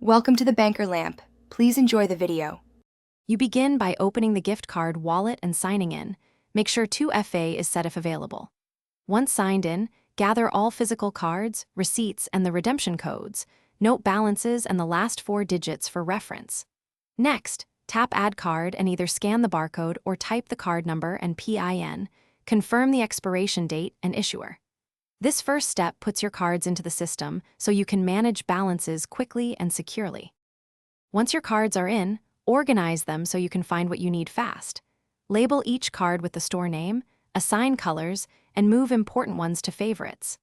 Welcome to the Banker Lamp. Please enjoy the video. You begin by opening the gift card wallet and signing in. Make sure 2FA is set if available. Once signed in, gather all physical cards, receipts, and the redemption codes. Note balances and the last 4 digits for reference. Next, tap Add Card and either scan the barcode or type the card number and PIN. Confirm the expiration date and issuer. This first step puts your cards into the system so you can manage balances quickly and securely. Once your cards are in, organize them so you can find what you need fast. Label each card with the store name, assign colors, and move important ones to favorites.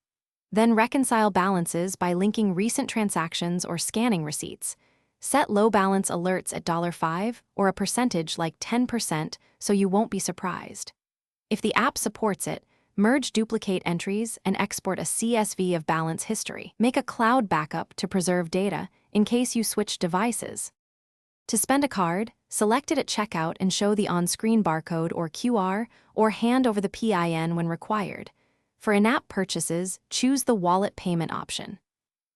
Then reconcile balances by linking recent transactions or scanning receipts. Set low balance alerts at $5 or a percentage like 10% so you won't be surprised. If the app supports it, merge duplicate entries and export a CSV of balance history. Make a cloud backup to preserve data in case you switch devices. To spend a card, select it at checkout and show the on-screen barcode or QR, or hand over the PIN when required. For in-app purchases, choose the wallet payment option.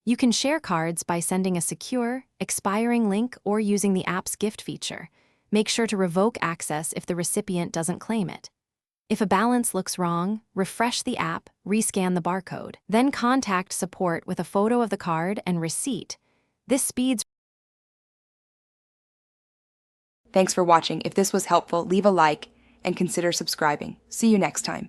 You can share cards by sending a secure, expiring link or using the app's gift feature. Make sure to revoke access if the recipient doesn't claim it. If a balance looks wrong, refresh the app, rescan the barcode. Then contact support with a photo of the card and receipt. This speeds. Thanks for watching. If this was helpful, leave a like and consider subscribing. See you next time.